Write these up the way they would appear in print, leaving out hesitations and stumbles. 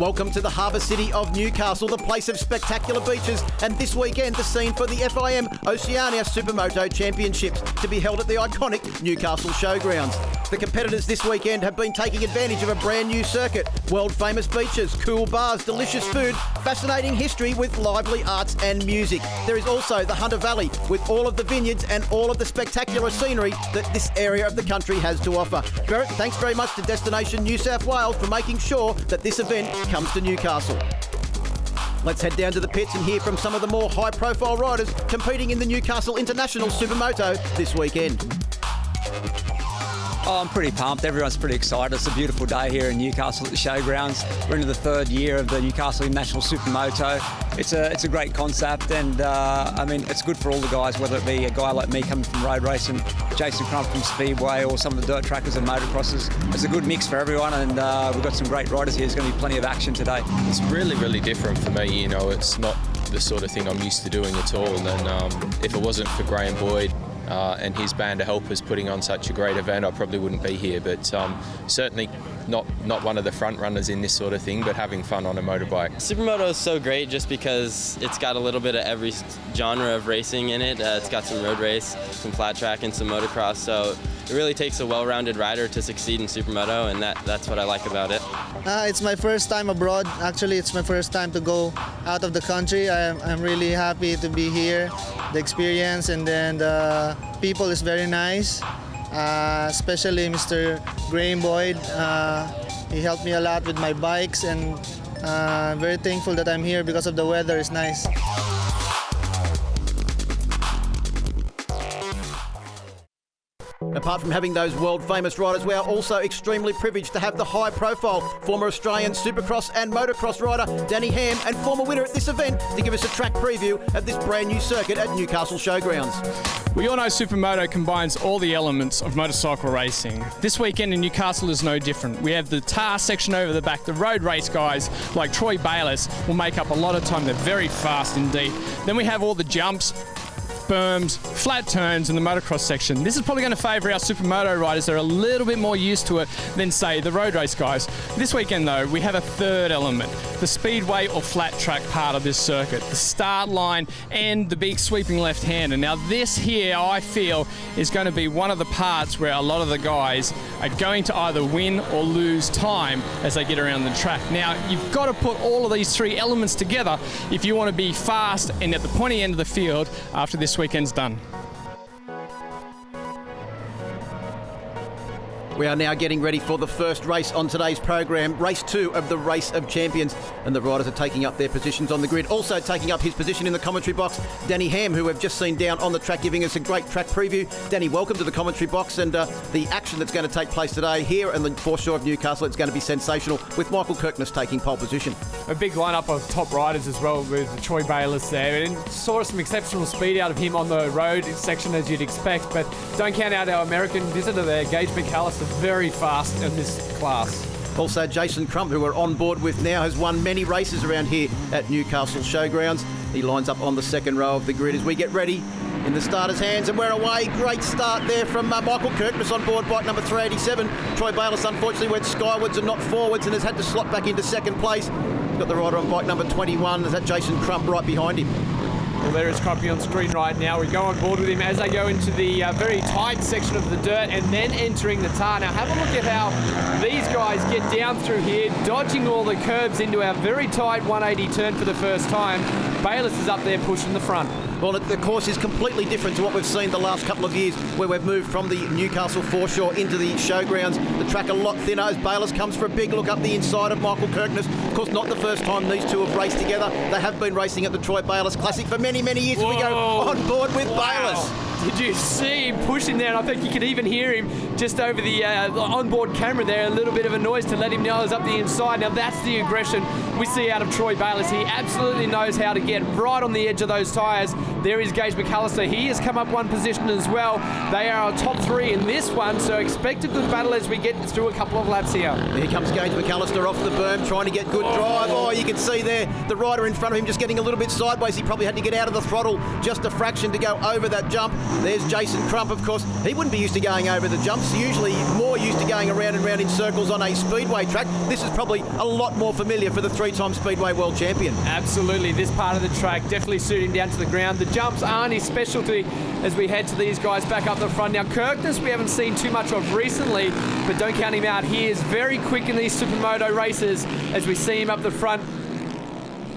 Welcome to the harbour city of Newcastle, the place of spectacular beaches, and this weekend the scene for the FIM Oceania Supermoto Championships to be held at the iconic Newcastle Showgrounds. The competitors this weekend have been taking advantage of a brand new circuit, world famous beaches, cool bars, delicious food, fascinating history with lively arts and music. There is also the Hunter Valley with all of the vineyards and all of the spectacular scenery that this area of the country has to offer. Barrett, thanks very much to Destination New South Wales for making sure that this event comes to Newcastle. Let's head down to the pits and hear from some of the more high-profile riders competing in the Newcastle International Supermoto this weekend. Oh, I'm pretty pumped. Everyone's pretty excited. It's a beautiful day here in Newcastle at the Showgrounds. We're into the third year of the Newcastle International Supermoto. It's a great concept, and I mean, it's good for all the guys, whether it be a guy like me coming from road racing, Jason Crump from Speedway, or some of the dirt trackers and motocrossers. It's a good mix for everyone, and we've got some great riders here. There's going to be plenty of action today. It's really, really different for me. You know, it's not the sort of thing I'm used to doing at all. And if it wasn't for Graham Boyd and his band of helpers putting on such a great event, I probably wouldn't be here. But certainly not one of the front runners in this sort of thing, but having fun on a motorbike. Supermoto is so great just because it's got a little bit of every genre of racing in it. It's got some road race, some flat track, and some motocross. So it really takes a well-rounded rider to succeed in Supermoto, and that's what I like about it. It's my first time abroad. Actually, it's my first time to go out of the country. I'm really happy to be here. The experience, and then the people is very nice. Especially Mr. Graham Boyd. He helped me a lot with my bikes, and I'm very thankful that I'm here because of the weather is nice. Apart from having those world-famous riders, we are also extremely privileged to have the high-profile former Australian Supercross and motocross rider Danny Ham, and former winner at this event, to give us a track preview of this brand new circuit at Newcastle Showgrounds. We all know Supermoto combines all the elements of motorcycle racing. This weekend in Newcastle is no different. We have the tar section over the back. The road race guys like Troy Bayliss will make up a lot of time. They're very fast indeed. Then we have all the jumps, berms, flat turns in the motocross section. This is probably going to favour our supermoto riders that are a little bit more used to it than, say, the road race guys. This weekend, though, we have a third element, the speedway or flat track part of this circuit, the start line and the big sweeping left-hander. Now, this here, I feel, is going to be one of the parts where a lot of the guys are going to either win or lose time as they get around the track. Now, you've got to put all of these three elements together if you want to be fast and at the pointy end of the field after this weekend's done. We are now getting ready for the first race on today's program, race 2 of the Race of Champions, and the riders are taking up their positions on the grid. Also taking up his position in the commentary box, Danny Ham, who we've just seen down on the track giving us a great track preview. Danny, welcome to the commentary box, and the action that's going to take place today here in the foreshore of Newcastle, it's going to be sensational, with Michael Kirkness taking pole position. A big lineup of top riders as well, with Troy Bayliss there, and saw some exceptional speed out of him on the road section as you'd expect, but don't count out our American visitor there, Gage McAllister, very fast in this class. Also, Jason Crump, who we're on board with now, has won many races around here at Newcastle Showgrounds. He lines up on the second row of the grid as we get ready in the starter's hands, and we're away. Great start there from Michael Kirkness on board bike number 387. Troy Bayliss unfortunately went skywards and not forwards and has had to slot back into second place. Got the rider on bike number 21. There's that Jason Crump right behind him. Well, there is Crumpy on screen right now. We go on board with him as they go into the very tight section of the dirt and then entering the tar. Now have a look at how these guys get down through here, dodging all the curbs into our very tight 180 turn for the first time. Bayliss is up there pushing the front. Well, the course is completely different to what we've seen the last couple of years, where we've moved from the Newcastle foreshore into the showgrounds. The track a lot thinner as Bayliss comes for a big look up the inside of Michael Kirkness. Of course, not the first time these two have raced together. They have been racing at the Troy Bayliss Classic for many, many years. We go on board with Bayliss. Did you see him pushing there? And I think you could even hear him just over the onboard camera there, a little bit of a noise to let him know he's up the inside. Now that's the aggression we see out of Troy Bayliss. He absolutely knows how to get right on the edge of those tyres. There is Gage McAllister. He has come up one position as well. They are our top three in this one, so expect a good battle as we get through a couple of laps here. Here comes Gage McAllister off the berm, trying to get good drive. Oh, you can see there the rider in front of him just getting a little bit sideways. He probably had to get out of the throttle just a fraction to go over that jump. There's Jason Crump, of course. He wouldn't be used to going over the jumps. Usually more used to going around and round in circles on a speedway track. This is probably a lot more familiar for the three-time Speedway World Champion. Absolutely. This part of the track definitely suiting down to the ground. The jumps aren't his specialty as we head to these guys back up the front. Now, Kirkness we haven't seen too much of recently, but don't count him out. He is very quick in these Supermoto races as we see him up the front.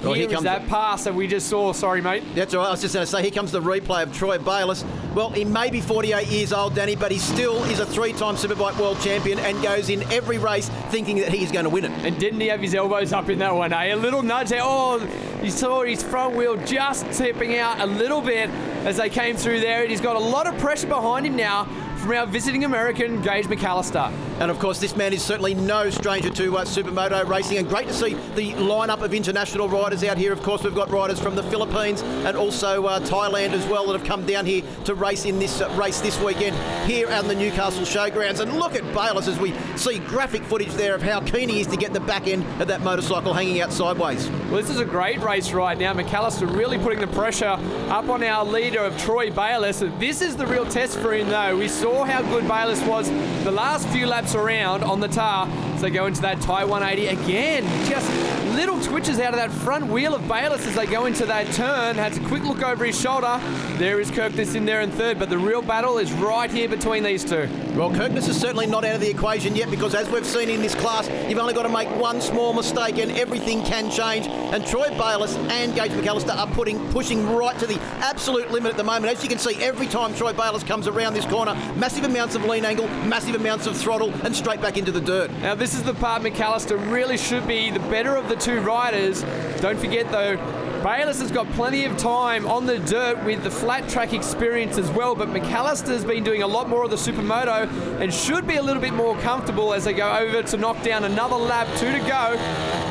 Well, here comes that pass that we just saw. Sorry, mate. That's all right. I was just going to say, here comes the replay of Troy Bayliss. Well, he may be 48 years old, Danny, but he still is a three-time Superbike World Champion and goes in every race thinking that he's going to win it. And didn't he have his elbows up in that one, eh? A little nudge there. Oh, you saw his front wheel just tipping out a little bit as they came through there. And he's got a lot of pressure behind him now from our visiting American, Gage McAllister. And of course, this man is certainly no stranger to Supermoto racing, and great to see the lineup of international riders out here. Of course, we've got riders from the Philippines and also Thailand as well that have come down here to race in this race this weekend here at the Newcastle Showgrounds. And look at Bayliss as we see graphic footage there of how keen he is to get the back end of that motorcycle hanging out sideways. Well, this is a great race right now. McAllister really putting the pressure up on our leader of Troy Bayliss. This is the real test for him, though. We saw how good Bayliss was the last few laps around on the tar as they go into that Thai 180 again. Just little twitches out of that front wheel of Bayliss as they go into that turn. Had a quick look over his shoulder. There is Kirkness in there in third, but the real battle is right here between these two. Well, Kirkness is certainly not out of the equation yet, because as we've seen in this class, you've only got to make one small mistake and everything can change. And Troy Bayliss and Gage McAllister are pushing right to the absolute limit at the moment. As you can see, every time Troy Bayliss comes around this corner, massive amounts of lean angle, massive amounts of throttle, and straight back into the dirt. Now, this is the part McAllister really should be the better of the two riders. Don't forget, though, Bayliss has got plenty of time on the dirt with the flat track experience as well, but McAllister's been doing a lot more of the Supermoto and should be a little bit more comfortable as they go over to knock down another lap, 2 to go.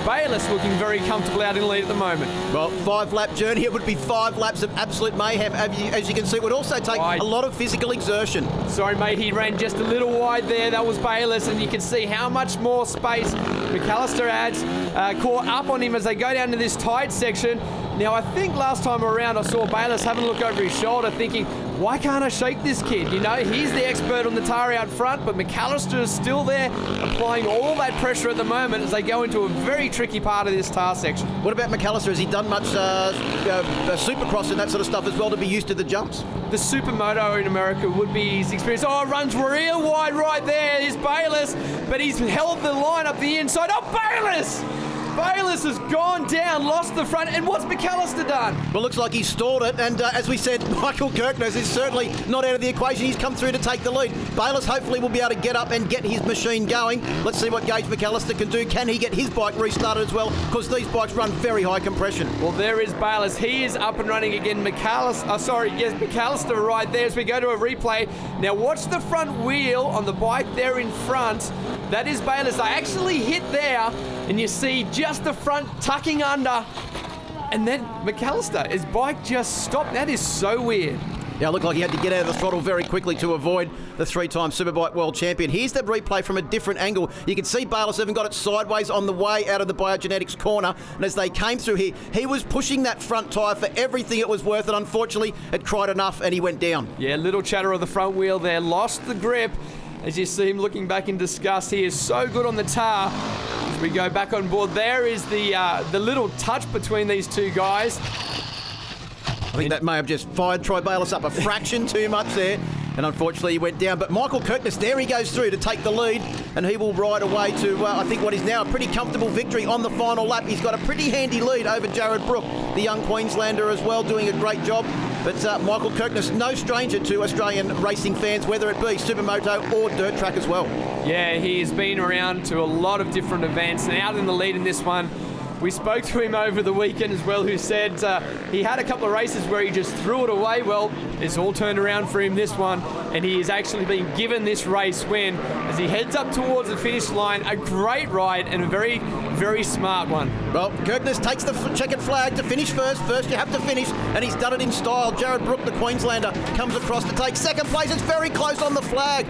Bayliss looking very comfortable out in the lead at the moment. Well, 5-lap journey, it would be 5 laps of absolute mayhem. As you can see, it would also take a lot of physical exertion. Sorry, mate, he ran just a little wide there. That was Bayliss, and you can see how much more space McAllister adds. Caught up on him as they go down to this tight section. Now, I think last time around I saw Bayliss having a look over his shoulder thinking, why can't I shake this kid? You know, he's the expert on the tar out front, but McAllister is still there applying all that pressure at the moment as they go into a very tricky part of this tar section. What about McAllister? Has he done much supercross and that sort of stuff as well to be used to the jumps? The Supermoto in America would be his experience. Oh, it runs real wide right there. Here's Bayliss, but he's held the line up the inside. Oh, Bayliss! Bayliss has gone down, lost the front, and what's McAllister done? Well, looks like he stalled it, and as we said, Michael Kirkness is certainly not out of the equation. He's come through to take the lead. Bayliss hopefully will be able to get up and get his machine going. Let's see what Gage McAllister can do. Can he get his bike restarted as well? Because these bikes run very high compression. Well, there is Bayliss. He is up and running again. McAllister right there as we go to a replay. Now watch the front wheel on the bike there in front. That is Bayliss. They actually hit there, and you see just the front tucking under, and then McAllister, his bike just stopped. That is so weird. Yeah, it looked like he had to get out of the throttle very quickly to avoid the 3-time Superbike World Champion. Here's the replay from a different angle. You can see Bayliss even got it sideways on the way out of the biogenetics corner, and as they came through here, he was pushing that front tyre for everything it was worth, and unfortunately it cried enough and he went down. Yeah, little chatter of the front wheel there, lost the grip. As you see him looking back in disgust, he is so good on the tar. As we go back on board, there is the little touch between these two guys. I think that may have just fired Troy Bayliss up a fraction too much there, and unfortunately he went down. But Michael Kirkness, there he goes through to take the lead, and he will ride away to, I think, what is now a pretty comfortable victory on the final lap. He's got a pretty handy lead over Jared Brook, the young Queenslander as well, doing a great job. But Michael Kirkness, no stranger to Australian racing fans, whether it be Supermoto or dirt track as well. Yeah, he has been around to a lot of different events and out in the lead in this one. We spoke to him over the weekend as well, who said he had a couple of races where he just threw it away. Well, it's all turned around for him this one, and he has actually been given this race win as he heads up towards the finish line. A great ride and a very, very smart one. Well, Kirkness takes the checkered flag to finish first. First you have to finish, and he's done it in style. Jared Brook, the Queenslander, comes across to take second place. It's very close on the flag.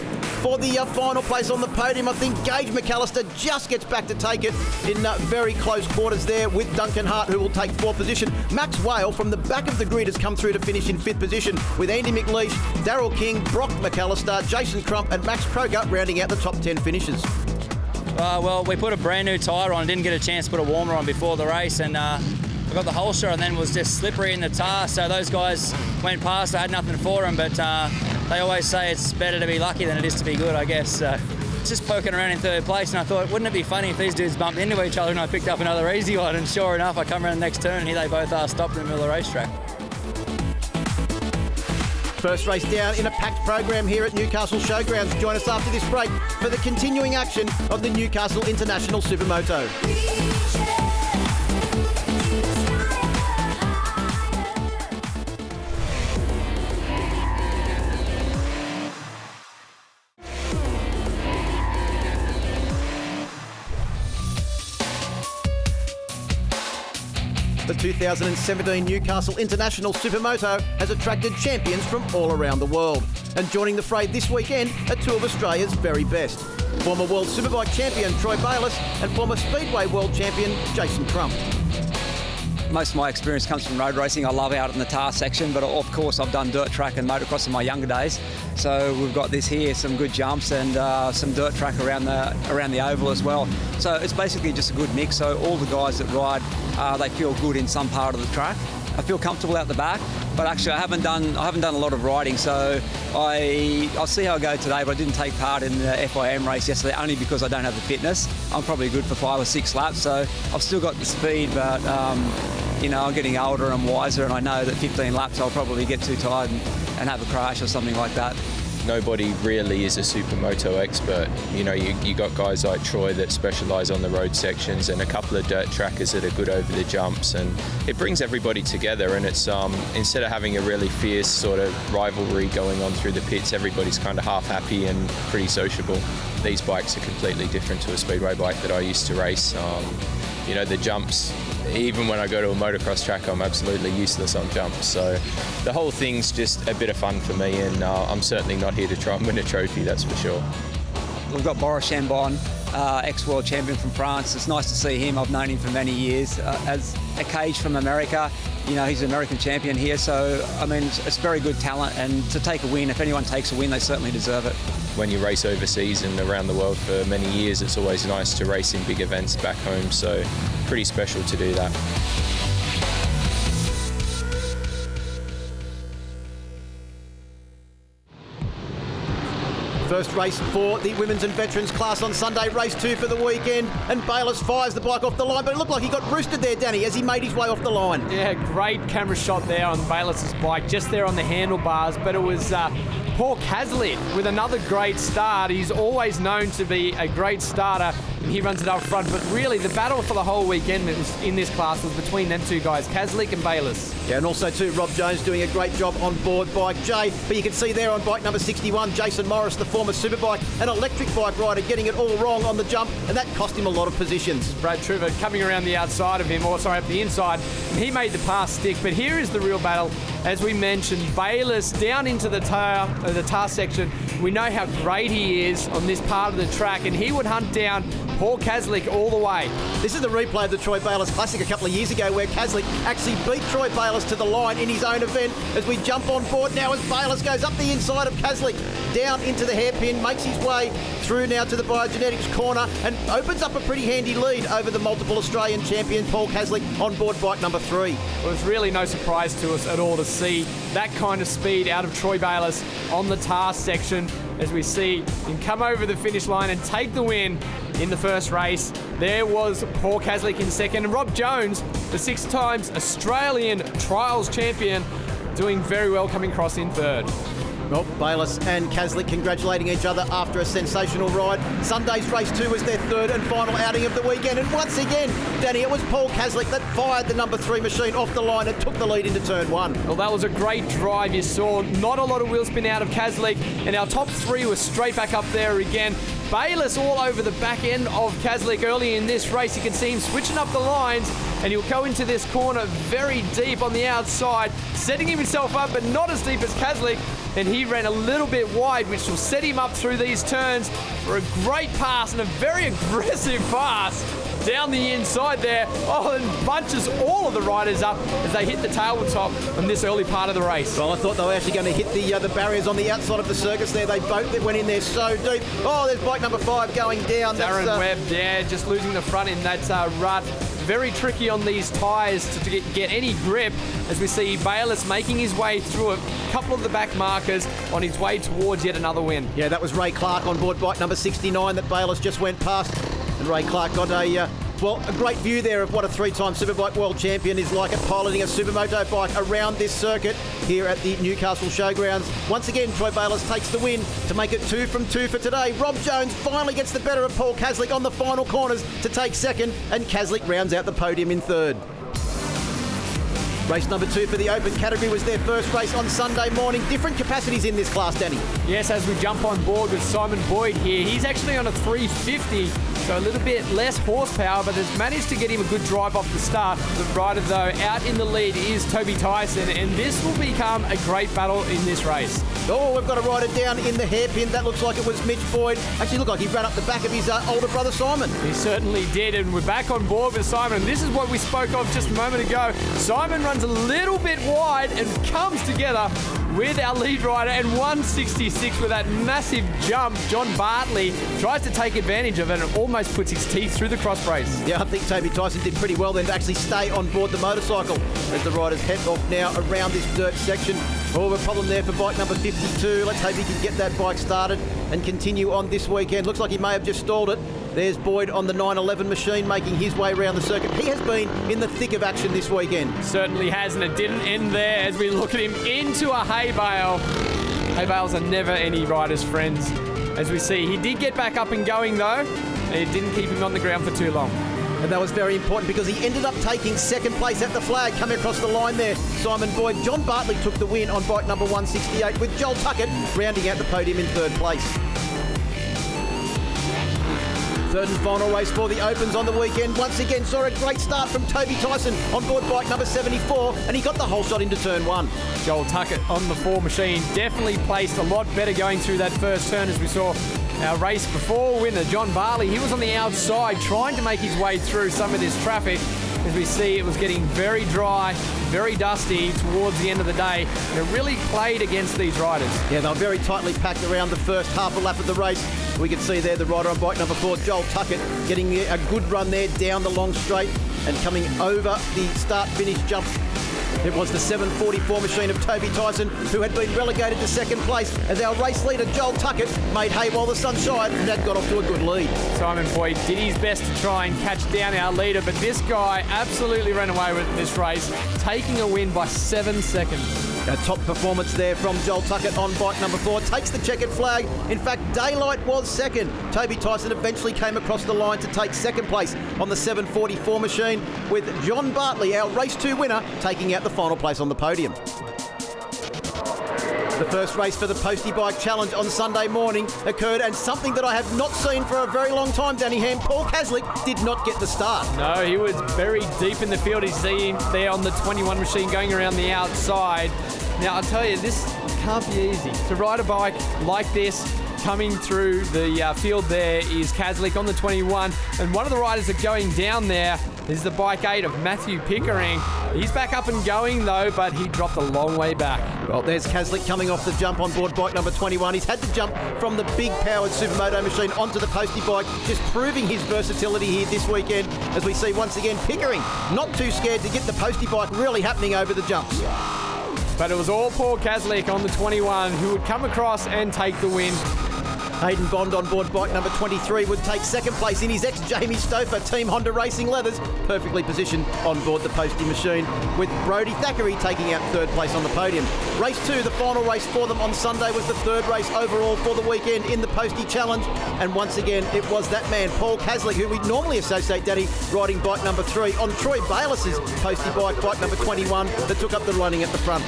for the final place on the podium. I think Gage McAllister just gets back to take it in very close quarters there with Duncan Hart, who will take 4th position. Max Whale from the back of the grid has come through to finish in 5th position, with Andy McLeish, Daryl King, Brock McAllister, Jason Crump and Max Kroger rounding out the top 10 finishers. Well, we put a brand new tyre on, didn't get a chance to put a warmer on before the race, and we got the holster and then was just slippery in the tar, so those guys went past. I had nothing for them, but they always say it's better to be lucky than it is to be good, I guess. Just poking around in 3rd place, and I thought, wouldn't it be funny if these dudes bumped into each other and I picked up another easy one, and sure enough, I come around the next turn and here they both are stopped in the middle of the racetrack. First race down in a packed program here at Newcastle Showgrounds. Join us after this break for the continuing action of the Newcastle International Supermoto. The 2017 Newcastle International Supermoto has attracted champions from all around the world. And joining the fray this weekend are 2 of Australia's very best. Former World Superbike champion Troy Bayliss and former Speedway World champion Jason Crump. Most of my experience comes from road racing. I love out in the tar section, but of course I've done dirt track and motocross in my younger days. So we've got this here, some good jumps and some dirt track around the oval as well. So it's basically just a good mix. So all the guys that ride, they feel good in some part of the track. I feel comfortable out the back, but actually I haven't done a lot of riding, so I'll see how I go today. But I didn't take part in the FIM race yesterday only because I don't have the fitness. I'm probably good for 5 or 6 laps, so I've still got the speed, but you know, I'm getting older and I'm wiser, and I know that 15 laps I'll probably get too tired and have a crash or something like that. Nobody really is a supermoto expert. You know, you got guys like Troy that specialise on the road sections, and a couple of dirt trackers that are good over the jumps, and it brings everybody together. And it's instead of having a really fierce sort of rivalry going on through the pits, everybody's kind of half happy and pretty sociable. These bikes are completely different to a speedway bike that I used to race. You know, the jumps, even when I go to a motocross track, I'm absolutely useless on jumps. So the whole thing's just a bit of fun for me, and I'm certainly not here to try and win a trophy, that's for sure. We've got Boris Chambon, ex-world champion from France. It's nice to see him. I've known him for many years. As a cage from America, you know, he's an American champion here. So, I mean, it's very good talent, and to take a win, if anyone takes a win, they certainly deserve it. When you race overseas and around the world for many years, it's always nice to race in big events back home. So pretty special to do that. First race for the women's and veterans class on Sunday, race 2 for the weekend, and Bayliss fires the bike off the line, but it looked like he got roosted there, Danny, as he made his way off the line. Yeah, great camera shot there on Bayliss's bike, just there on the handlebars, but it was Paul Kazlik with another great start. He's always known to be a great starter, and he runs it up front, but really the battle for the whole weekend in this class was between them 2 guys, Kazlik and Bayliss. Yeah, and also too, Rob Jones doing a great job on board bike J, but you can see there on bike number 61, Jason Morris, the former Superbike and electric bike rider, getting it all wrong on the jump, and that cost him a lot of positions. Brad Trivet coming around the outside of him, or sorry, up the inside, and he made the pass stick, but here is the real battle. As we mentioned, Bayliss down into the tar section. We know how great he is on this part of the track, and he would hunt down Paul Kazlik all the way. This is the replay of the Troy Bayliss Classic a couple of years ago, where Kazlik actually beat Troy Bayliss to the line in his own event. As we jump on board now, as Bayliss goes up the inside of Kazlik, down into the hairpin, makes his way through now to the biogenetics corner, and opens up a pretty handy lead over the multiple Australian champion Paul Kazlik on board bike number 3. Well, it's really no surprise to us at all to see that kind of speed out of Troy Bayliss on the tar section, as we see him come over the finish line and take the win in the first race. There was Paul Kazlik in second, and Rob Jones, the 6 times Australian trials champion, doing very well, coming across in third. Well, Bayliss and Kazlik congratulating each other after a sensational ride. Sunday's race 2 was their third and final outing of the weekend, and once again, Danny, it was Paul Kazlik that fired the number 3 machine off the line and took the lead into turn 1. Well, that was a great drive. You saw not a lot of wheel spin out of Kazlik, and our top 3 were straight back up there again. Bayliss all over the back end of Kazlik early in this race. You can see him switching up the lines, and he'll go into this corner very deep on the outside, setting himself up, but not as deep as Kazlik. and he ran a little bit wide, which will set him up through these turns for a great pass and a very aggressive pass down the inside there. Oh, and bunches all of the riders up as they hit the tabletop on this early part of the race. Well, I thought they were actually going to hit the barriers on the outside of the circus there. They both went in there so deep. Oh, there's bike number 5 going down. Darren Webb, yeah, just losing the front in that rut. Very tricky on these tyres to get any grip, as we see Bayliss making his way through a couple of the back markers on his way towards yet another win. Yeah, that was Ray Clark on board bike number 69 that Bayliss just went past. And Ray Clark got a great view there of what a 3-time Superbike world champion is like at piloting a supermoto bike around this circuit here at the Newcastle Showgrounds. Once again, Troy Bayliss takes the win to make it 2 from 2 for today. Rob Jones finally gets the better of Paul Kaslik on the final corners to take second, and Kaslik rounds out the podium in third. Race number 2 for the open category was their first race on Sunday morning. Different capacities in this class, Danny. Yes, as we jump on board with Simon Boyd here, he's actually on a 350, so a little bit less horsepower, but has managed to get him a good drive off the start. The rider, though, out in the lead is Toby Tyson, and this will become a great battle in this race. Oh, we've got a rider down in the hairpin. That looks like it was Mitch Boyd. Actually, looked like he ran up the back of his older brother, Simon. He certainly did, and we're back on board with Simon. And this is what we spoke of just a moment ago. Simon runs a little bit wide and comes together with our lead rider, and 166 with that massive jump. John Bartley tries to take advantage of it and almost puts his teeth through the cross brace. Yeah, I think Toby Tyson did pretty well then to actually stay on board the motorcycle as the riders head off now around this dirt section. Oh, a problem there for bike number 52. Let's hope he can get that bike started and continue on this weekend. Looks like he may have just stalled it. There's Boyd on the 911 machine making his way around the circuit. He has been in the thick of action this weekend. Certainly has, and it didn't end there as we look at him into a hay bale. Hay bales are never any rider's friends. As we see, he did get back up and going though, and it didn't keep him on the ground for too long. And that was very important because he ended up taking second place at the flag, coming across the line there. Simon Boyd. John Bartley took the win on bike number 168 with Joel Tuckett rounding out the podium in third place. Third and final race for the Opens on the weekend. Once again saw a great start from Toby Tyson on board bike number 74, and he got the whole shot into turn 1. Joel Tuckett on the 4 machine definitely placed a lot better going through that first turn, as we saw our race before winner John Barley. He was on the outside trying to make his way through some of this traffic. As we see, it was getting very dry, very dusty towards the end of the day, and it really played against these riders. Yeah, they were very tightly packed around the first half a lap of the race. We can see there the rider on bike number 4, Joel Tuckett, getting a good run there down the long straight and coming over the start-finish jump. It was the 744 machine of Toby Tyson who had been relegated to second place as our race leader Joel Tuckett made hay while the sun shined and had got off to a good lead. Simon Boyd did his best to try and catch down our leader, but this guy absolutely ran away with this race, taking a win by 7 seconds. A top performance there from Joel Tuckett on bike number 4. Takes the checkered flag. In fact, Daylight was second. Toby Tyson eventually came across the line to take second place on the 744 machine, with John Bartley, our race 2 winner, taking out the final place on the podium. The first race for the Postie Bike Challenge on Sunday morning occurred, and something that I have not seen for a very long time, Danny Ham, Paul Kaslik did not get the start. No, he was very deep in the field. You see him there on the 21 machine going around the outside. Now, I'll tell you, this can't be easy. To ride a bike like this, coming through the field there is Kaslik on the 21, and one of the riders that are going down there is the bike 8 of Matthew Pickering. He's back up and going though, but he dropped a long way back. Well, there's Kaslik coming off the jump on board bike number 21. He's had to jump from the big powered Supermoto machine onto the Postie bike, just proving his versatility here this weekend, as we see once again Pickering not too scared to get the Postie bike really happening over the jumps. But it was all Paul Kaslik on the 21 who would come across and take the win. Hayden Bond on board bike number 23 would take second place in his ex-Jamie Stouffer Team Honda Racing leathers, perfectly positioned on board the Postie machine, with Brodie Thackeray taking out third place on the podium. Race 2, the final race for them on Sunday, was the third race overall for the weekend in the Postie Challenge, and once again it was that man, Paul Kaslik, who we normally associate, Daddy, riding bike number 3 on Troy Bayliss's Postie bike number 21, that took up the running at the front.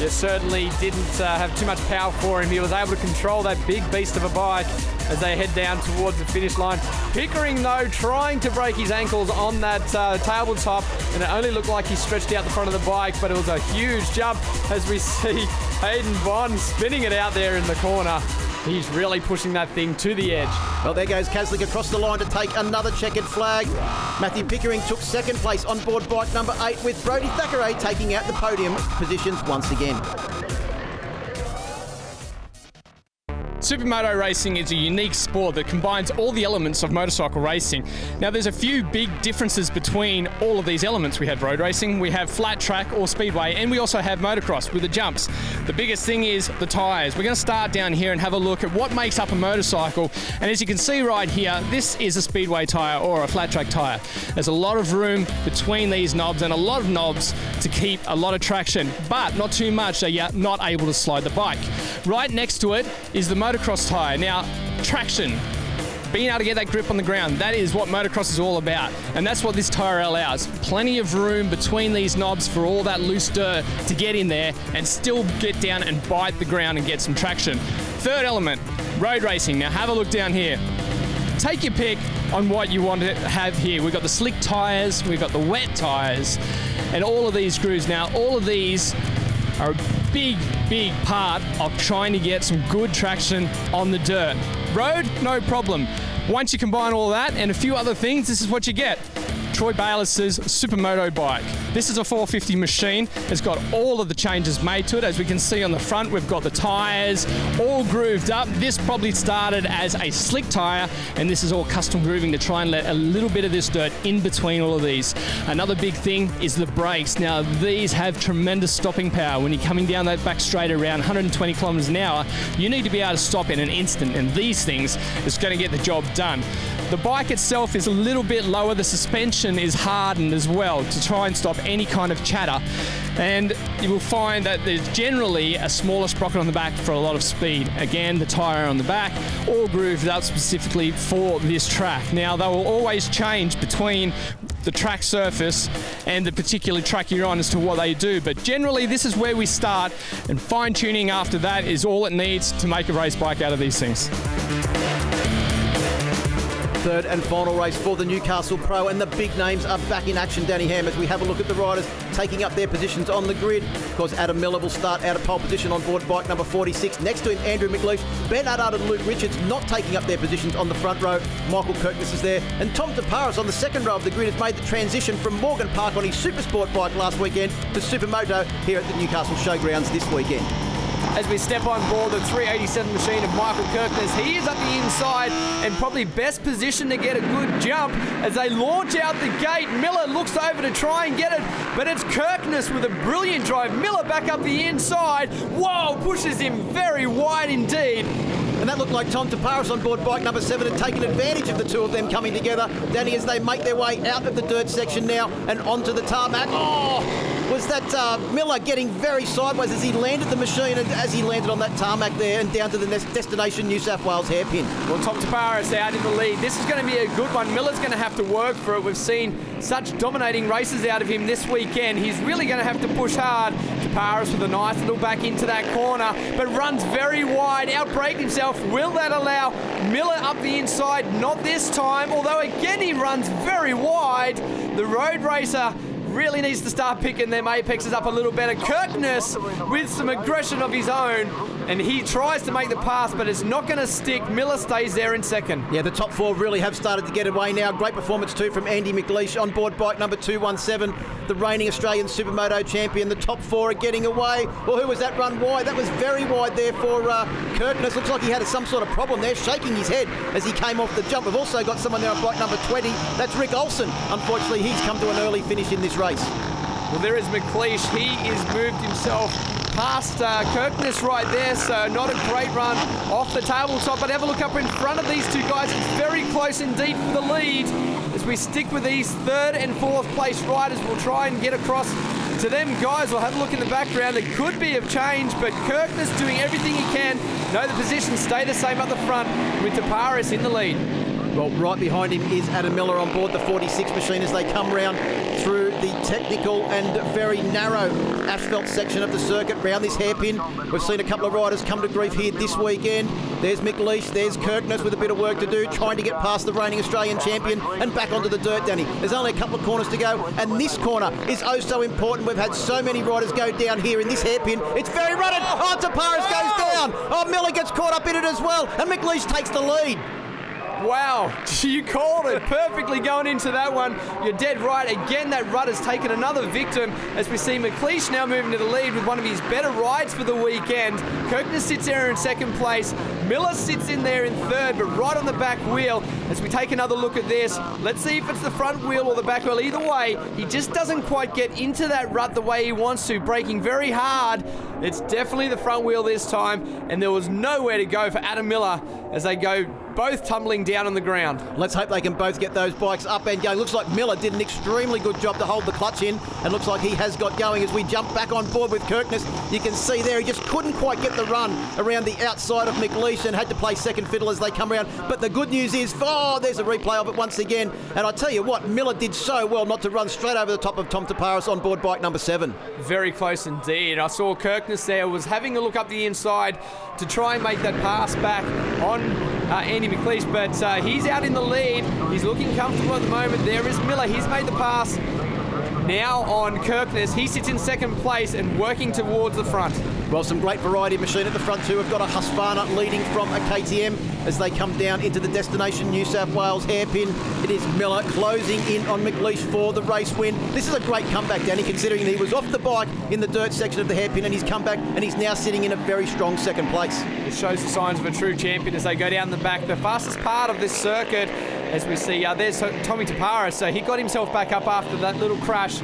It certainly didn't have too much power for him. He was able to control that big beast of a bike as they head down towards the finish line. Pickering, though, trying to break his ankles on that tabletop, and it only looked like he stretched out the front of the bike, but it was a huge jump as we see Hayden Bond spinning it out there in the corner. He's really pushing that thing to the edge. Well, there goes Kaslik across the line to take another checkered flag. Matthew Pickering took second place on board bike number 8, with Brodie Thackeray taking out the podium positions once again. Supermoto racing is a unique sport that combines all the elements of motorcycle racing. Now, there's a few big differences between all of these elements. We have road racing, we have flat track or speedway, and we also have motocross with the jumps. The biggest thing is the tyres. We're going to start down here and have a look at what makes up a motorcycle. And as you can see right here, this is a speedway tyre or a flat track tyre. There's a lot of room between these knobs and a lot of knobs to keep a lot of traction, but not too much so you're not able to slide the bike. Right next to it is the motocross tyre. Now, traction, being able to get that grip on the ground, that is what motocross is all about, and that's what this tyre allows. Plenty of room between these knobs for all that loose dirt to get in there and still get down and bite the ground and get some traction. Third element, road racing. Now have a look down here. Take your pick on what you want to have here. We've got the slick tyres, we've got the wet tyres, and all of these grooves. Now, all of these are a big part of trying to get some good traction on the dirt. Road, no problem. Once you combine all that and a few other things, this is what you get. Troy Bayliss's Supermoto bike. This is a 450 machine. It's got all of the changes made to it. As we can see on the front, we've got the tyres all grooved up. This probably started as a slick tyre, and this is all custom grooving to try and let a little bit of this dirt in between all of these. Another big thing is the brakes. Now, these have tremendous stopping power. When you're coming down that back straight around 120 kilometers an hour, you need to be able to stop in an instant, and these things is going to get the job done. The bike itself is a little bit lower. The suspension is hardened as well to try and stop any kind of chatter. And you will find that there's generally a smaller sprocket on the back for a lot of speed. Again, the tyre on the back, all grooved up specifically for this track. Now, they will always change between the track surface and the particular track you're on as to what they do. But generally, this is where we start, and fine-tuning after that is all it needs to make a race bike out of these things. Third and final race for the Newcastle Pro, and the big names are back in action, Danny Ham, as we have a look at the riders taking up their positions on the grid. Of course, Adam Miller will start out of pole position on board bike number 46. Next to him, Andrew McLeish, Ben Haddad and Luke Richards not taking up their positions on the front row. Michael Kirkness is there, and Tom DeParis on the second row of the grid has made the transition from Morgan Park on his Supersport bike last weekend to Supermoto here at the Newcastle Showgrounds this weekend. As we step on board the 387 machine of Michael Kirkness, he is up the inside and probably best positioned to get a good jump. As they launch out the gate, Miller looks over to try and get it, but it's Kirkness with a brilliant drive. Miller back up the inside. Whoa, pushes him very wide indeed. And that looked like Tom DeParis on board bike number 7 had taken advantage of the two of them coming together. Danny, as they make their way out of the dirt section now and onto the tarmac. Oh, was that Miller getting very sideways as he landed the machine, and as he landed on that tarmac there and down to the destination New South Wales hairpin. Well, Tom DeParis out in the lead. This is going to be a good one. Miller's going to have to work for it. We've seen such dominating races out of him this weekend. He's really going to have to push hard. DeParis with a nice little back into that corner, but runs very wide, outbraked himself. Will that allow Miller up the inside? Not this time, although again he runs very wide. The road racer really needs to start picking them apexes up a little better. Kirkness with some aggression of his own, and he tries to make the pass, but it's not going to stick. Miller stays there in second. Yeah, the top four really have started to get away now. Great performance too from Andy McLeish on board bike number 217, the reigning Australian Supermoto champion. The top four are getting away. Well, who was that run wide? That was very wide there for Kirkness. Looks like he had some sort of problem there, shaking his head as he came off the jump. We've also got someone there on bike number 20. That's Rick Olsen. Unfortunately, he's come to an early finish in this race. Well, there is McLeish. He has moved himself past Kirkness right there, so not a great run off the tabletop. But have a look up in front of these two guys. It's very close indeed for the lead. As we stick with these third and fourth place riders, we'll try and get across to them guys. We'll have a look in the background. It could be of change, but Kirkness doing everything he can. No, the positions stay the same up the front with DeParis in the lead. Well, right behind him is Adam Miller on board the 46 machine as they come round through the technical and very narrow asphalt section of the circuit round this hairpin. We've seen a couple of riders come to grief here this weekend. There's Mick Leash, there's Kirkness with a bit of work to do, trying to get past the reigning Australian champion and back onto the dirt, Danny. There's only a couple of corners to go, and this corner is oh so important. We've had so many riders go down here in this hairpin. It's very rutted. Oh, Taparis goes down. Oh, Miller gets caught up in it as well, and Mick Leash takes the lead. Wow, you called it perfectly going into that one. You're dead right. Again, that rut has taken another victim as we see McLeish now moving to the lead with one of his better rides for the weekend. Kirkner sits there in second place. Miller sits in there in third, but right on the back wheel. As we take another look at this, let's see if it's the front wheel or the back wheel. Either way, he just doesn't quite get into that rut the way he wants to, braking very hard. It's definitely the front wheel this time, and there was nowhere to go for Adam Miller as they go both tumbling down on the ground. Let's hope they can both get those bikes up and going. Looks like Miller did an extremely good job to hold the clutch in, and looks like he has got going as we jump back on board with Kirkness. You can see there he just couldn't quite get the run around the outside of McLeish and had to play second fiddle as they come around. But the good news is, there's a replay of it once again, and I tell you what, Miller did so well not to run straight over the top of Tom Taparis on board bike number 7. Very close indeed. I saw Kirkness there was having a look up the inside to try and make that pass back on Andy McLeish, but he's out in the lead. He's looking comfortable at the moment. There is Miller. He's made the pass now on Kirkness. He sits in second place and working towards the front. Well, some great variety machine at the front too. We've got a Husqvarna leading from a KTM as they come down into the destination New South Wales hairpin. It is Miller closing in on McLeish for the race win. This is a great comeback, Danny, considering he was off the bike in the dirt section of the hairpin and he's come back and he's now sitting in a very strong second place. It shows the signs of a true champion as they go down the back. The fastest part of this circuit, as we see, there's Tommy Taparis. So he got himself back up after that little crash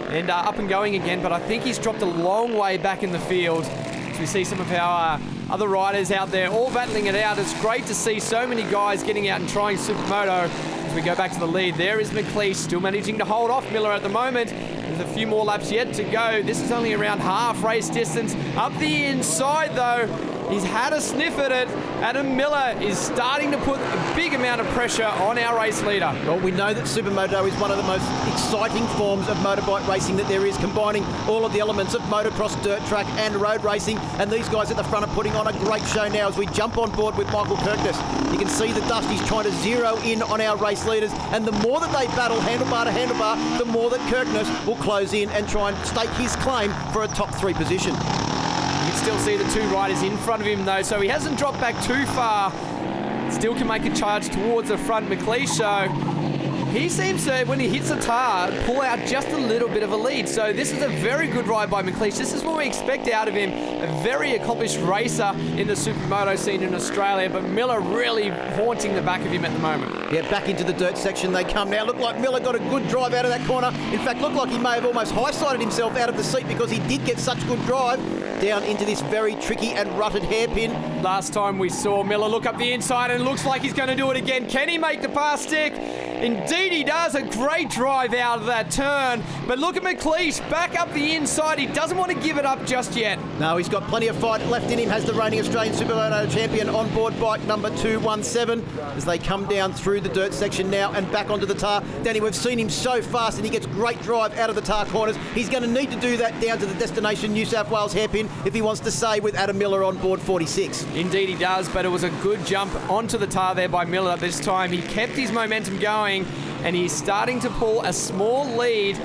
and up and going again, but I think he's dropped a long way back in the field. As we see some of our other riders out there all battling it out. It's great to see so many guys getting out and trying Supermoto. As we go back to the lead, there is McLeish still managing to hold off Miller at the moment. There's a few more laps yet to go. This is only around half race distance. Up the inside though, he's had a sniff at it. Adam Miller is starting to put a big amount of pressure on our race leader. Well, we know that Supermoto is one of the most exciting forms of motorbike racing that there is, combining all of the elements of motocross, dirt track and road racing, and these guys at the front are putting on a great show now as we jump on board with Michael Kirkness. You can see the dust. He's trying to zero in on our race leaders, and the more that they battle handlebar to handlebar, the more that Kirkness will close in and try and stake his claim for a top 3 position. You can still see the two riders in front of him though, so he hasn't dropped back too far. Still can make a charge towards the front. McLeish, so he seems to, when he hits the tar, pull out just a little bit of a lead. So this is a very good ride by McLeish. This is what we expect out of him. A very accomplished racer in the Supermoto scene in Australia, but Miller really haunting the back of him at the moment. Yeah, back into the dirt section they come now. Looked like Miller got a good drive out of that corner. In fact, looked like he may have almost high-sided himself out of the seat because he did get such good drive down into this very tricky and rutted hairpin. Last time we saw Miller look up the inside and looks like he's going to do it again. Can he make the pass stick? Indeed he does. A great drive out of that turn. But look at McLeish back up the inside. He doesn't want to give it up just yet. No, he's got plenty of fight left in him. Has the reigning Australian Supermoto champion on board bike number 217 as they come down through the dirt section now and back onto the tar. Danny, we've seen him so fast and he gets great drive out of the tar corners. He's going to need to do that down to the destination New South Wales hairpin if he wants to stay with Adam Miller on board 46. Indeed he does, but it was a good jump onto the tar there by Miller this time. He kept his momentum going and he's starting to pull a small lead.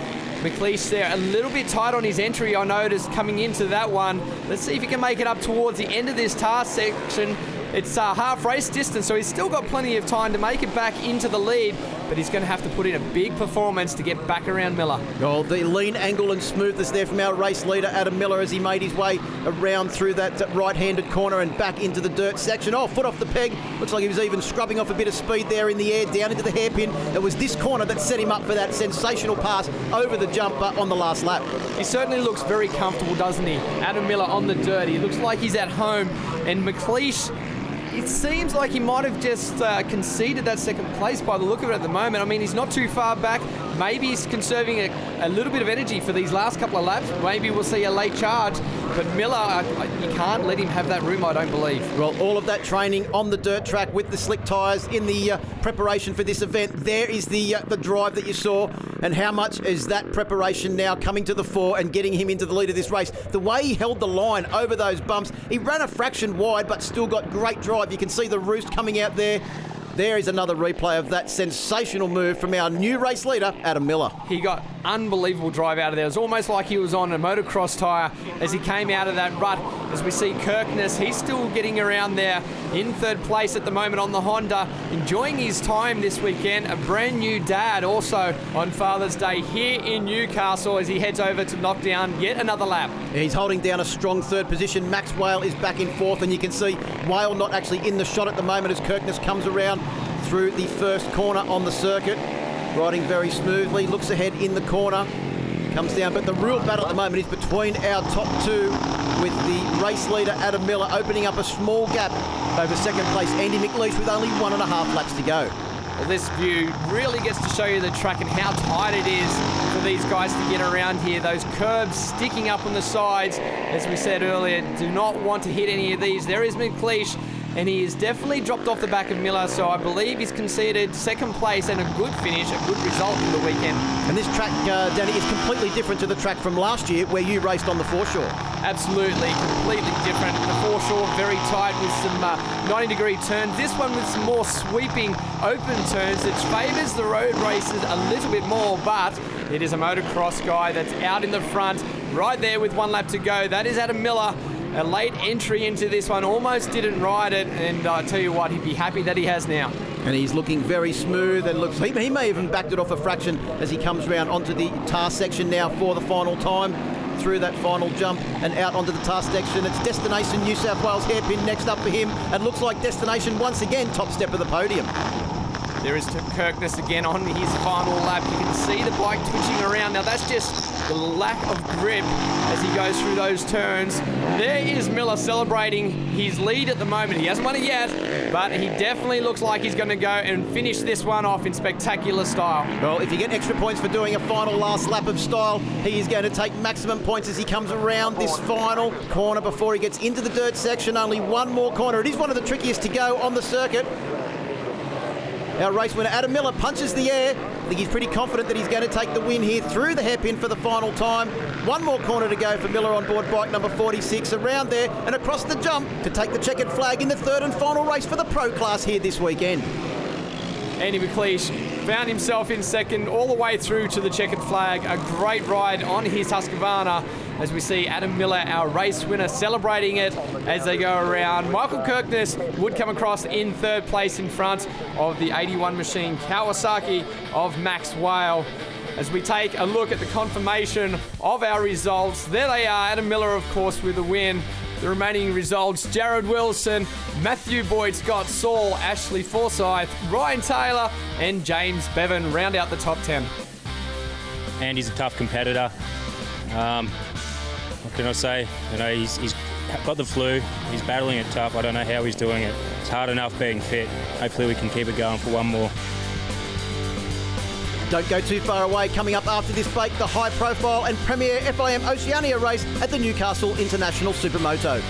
McLeish there a little bit tight on his entry, I noticed, coming into that one. Let's see if he can make it up towards the end of this tar section. It's half race distance, so he's still got plenty of time to make it back into the lead, but he's going to have to put in a big performance to get back around Miller. Oh, the lean angle and smoothness there from our race leader, Adam Miller, as he made his way around through that right-handed corner and back into the dirt section. Oh, foot off the peg. Looks like he was even scrubbing off a bit of speed there in the air, down into the hairpin. It was this corner that set him up for that sensational pass over the jumper on the last lap. He certainly looks very comfortable, doesn't he? Adam Miller on the dirt. He looks like he's at home, and McLeish, it seems like he might have just conceded that second place by the look of it at the moment. I mean, he's not too far back. maybe he's conserving a little bit of energy for these last couple of laps. Maybe we'll see a late charge. But Miller, you can't let him have that room, I don't believe. Well, all of that training on the dirt track with the slick tyres in the preparation for this event, there is the drive that you saw. And how much is that preparation now coming to the fore and getting him into the lead of this race? The way he held the line over those bumps, he ran a fraction wide but still got great drive. You can see the roost coming out there. There is another replay of that sensational move from our new race leader, Adam Miller. He got unbelievable drive out of there. It was almost like he was on a motocross tyre as he came out of that rut. As we see Kirkness, he's still getting around there in third place at the moment on the Honda, enjoying his time this weekend. A brand new dad also on Father's Day here in Newcastle as he heads over to knock down yet another lap. He's holding down a strong third position. Max Whale is back in fourth, and you can see Whale not actually in the shot at the moment as Kirkness comes around through the first corner on the circuit. Riding very smoothly, looks ahead in the corner, comes down, but the real battle at the moment is between our top two, with the race leader Adam Miller opening up a small gap over second place Andy McLeish with only 1.5 laps to go. Well, this view really gets to show you the track and how tight it is for these guys to get around here. Those curbs sticking up on the sides, as we said earlier, do not want to hit any of these. There is McLeish, and he has definitely dropped off the back of Miller, so I believe he's conceded second place and a good finish, a good result for the weekend. And this track, Danny, is completely different to the track from last year where you raced on the foreshore. Absolutely, completely different. The foreshore very tight with some 90-degree turns. This one with some more sweeping open turns, which favours the road races a little bit more, but it is a motocross guy that's out in the front, right there with 1 lap to go. That is Adam Miller. A late entry into this one, almost didn't ride it, and I tell you what, he'd be happy that he has now. And he's looking very smooth, and looks he may even backed it off a fraction as he comes round onto the tar section now for the final time. Through that final jump and out onto the tar section. It's Destination New South Wales hairpin next up for him, and looks like Destination once again top step of the podium. There is Kirkness again on his final lap. You can see the bike twitching around. Now that's just the lack of grip as he goes through those turns. There is Miller celebrating his lead at the moment. He hasn't won it yet, but he definitely looks like he's going to go and finish this one off in spectacular style. Well, if you get extra points for doing a final last lap of style, he is going to take maximum points as he comes around this final corner before he gets into the dirt section. Only one more corner. It is one of the trickiest to go on the circuit. Our race winner, Adam Miller, punches the air. I think he's pretty confident that he's going to take the win here through the hairpin for the final time. One more corner to go for Miller on board bike number 46, around there and across the jump to take the checkered flag in the third and final race for the pro class here this weekend. Andy McLeish found himself in second all the way through to the checkered flag. A great ride on his Husqvarna as we see Adam Miller, our race winner, celebrating it as they go around. Michael Kirkness would come across in third place in front of the 81 machine Kawasaki of Max Whale. As we take a look at the confirmation of our results, there they are. Adam Miller, of course, with the win. The remaining results: Jared Wilson, Matthew Boyd, Scott Saul, Ashley Forsyth, Ryan Taylor and James Bevan round out the top 10. Andy's a tough competitor. What can I say? You know, he's got the flu. He's battling it tough. I don't know how he's doing it. It's hard enough being fit. Hopefully we can keep it going for one more. Don't go too far away. Coming up after this break, the high-profile and premier FIM Oceania race at the Newcastle International Supermoto.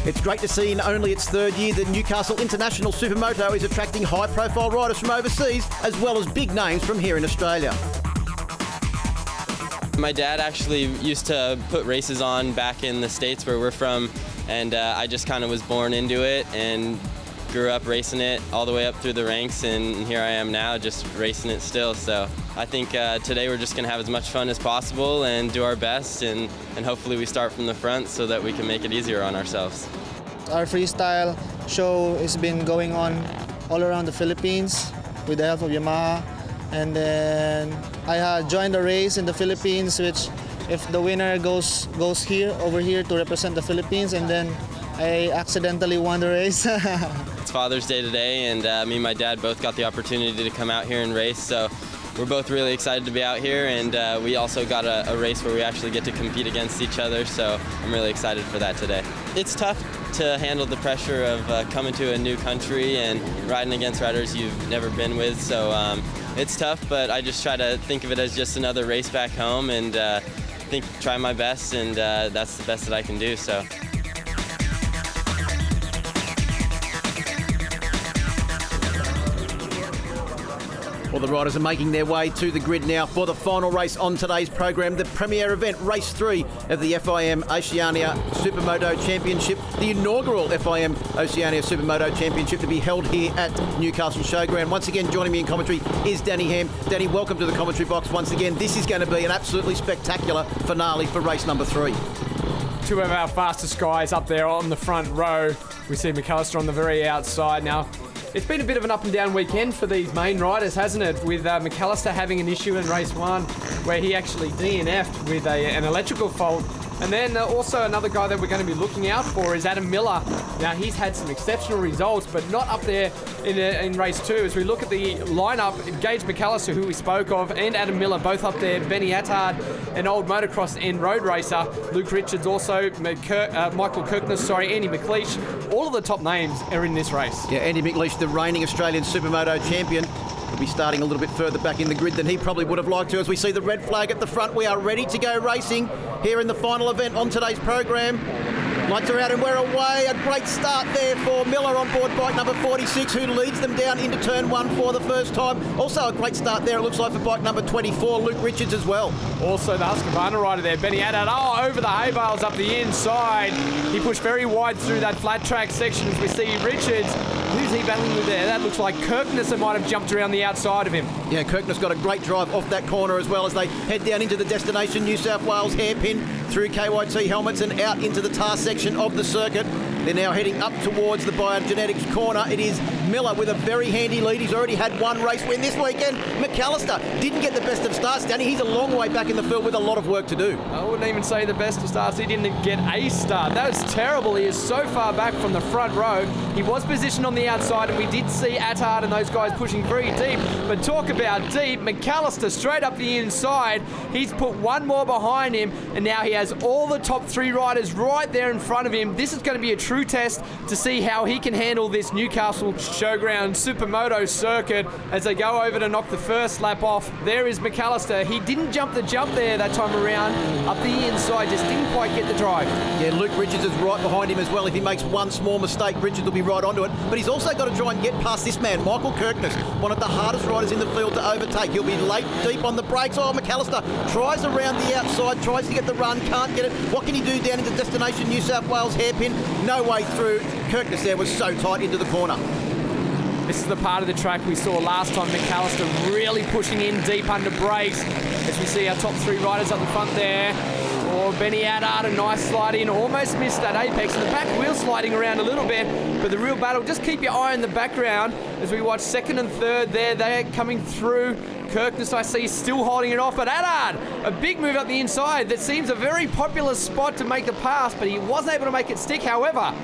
It's great to see in only its third year that Newcastle International Supermoto is attracting high-profile riders from overseas as well as big names from here in Australia. My dad actually used to put races on back in the States where we're from, and I just kind of was born into it and grew up racing it all the way up through the ranks, and here I am now just racing it still. So I think today we're just going to have as much fun as possible and do our best, and hopefully we start from the front so that we can make it easier on ourselves. Our freestyle show has been going on all around the Philippines with the help of Yamaha. And then I joined the race in the Philippines, which if the winner goes over here to represent the Philippines, and then I accidentally won the race. It's Father's Day today, and me and my dad both got the opportunity to come out here and race, so we're both really excited to be out here, and we also got a race where we actually get to compete against each other, so I'm really excited for that today. It's tough to handle the pressure of coming to a new country and riding against riders you've never been with, so it's tough, but I just try to think of it as just another race back home and try my best, and that's the best that I can do. So. Well, the riders are making their way to the grid now for the final race on today's program, the premier event, Race 3 of the FIM Oceania Supermoto Championship, the inaugural FIM Oceania Supermoto Championship to be held here at Newcastle Showground. Once again, joining me in commentary is Danny Ham. Danny, welcome to the commentary box once again. This is going to be an absolutely spectacular finale for race number 3. Two of our fastest guys up there on the front row. We see McAllister on the very outside now. It's been a bit of an up and down weekend for these main riders, hasn't it? With McAllister having an issue in race 1 where he actually DNF'd with an electrical fault. And then also another guy that we're going to be looking out for is Adam Miller. Now, he's had some exceptional results, but not up there in race 2. As we look at the lineup, Gage McAllister, who we spoke of, and Adam Miller, both up there. Benny Attard, an old motocross and road racer. Luke Richards also, Michael Kirkness, Andy McLeish. All of the top names are in this race. Yeah, Andy McLeish, the reigning Australian Supermoto champion, will be starting a little bit further back in the grid than he probably would have liked to. As we see the red flag at the front, we are ready to go racing here in the final event on today's program. Lights are out and we're away. A great start there for Miller on board bike number 46, who leads them down into turn 1 for the first time. Also a great start there, it looks like, for bike number 24, Luke Richards as well. Also the Husqvarna rider there, Benny Attard, over the hay bales up the inside. He pushed very wide through that flat track section as we see Richards. Who's he battling with there? That looks like Kirkness that might have jumped around the outside of him. Yeah, Kirkness got a great drive off that corner as well as they head down into the destination New South Wales hairpin, through KYT helmets and out into the tar section of the circuit. They're now heading up towards the Biogenetics corner. It is Miller with a very handy lead. He's already had one race win this weekend. McAllister didn't get the best of starts, Danny. He's a long way back in the field with a lot of work to do. I wouldn't even say the best of starts. He didn't get a start. That was terrible. He is so far back from the front row. He was positioned on the outside, and we did see Attard and those guys pushing very deep. But talk about deep. McAllister straight up the inside. He's put one more behind him, and now he has all the top 3 riders right there in front of him. This is going to be a true test to see how he can handle this Newcastle Showground Supermoto circuit as they go over to knock the first lap off. There is McAllister. He didn't jump the jump there that time around. Up the inside, just didn't quite get the drive. Yeah, Luke Richards is right behind him as well. If he makes one small mistake, Richards will be right onto it. But he's also got to try and get past this man, Michael Kirkness, one of the hardest riders in the field to overtake. He'll be late, deep on the brakes. Oh, McAllister tries around the outside, tries to get the run, can't get it. What can he do down into destination New South Wales hairpin? No way through. Kirkness there was so tight into the corner. This is the part of the track we saw last time. McAllister really pushing in deep under brakes as we see our top 3 riders up the front there. Oh, Benny Attard, a nice slide in, almost missed that apex, and the back wheel sliding around a little bit, but the real battle, just keep your eye on the background as we watch 2nd and 3rd there. They're coming through. Kirkness, I see, still holding it off, but Attard, a big move up the inside. That seems a very popular spot to make the pass, but he wasn't able to make it stick. However,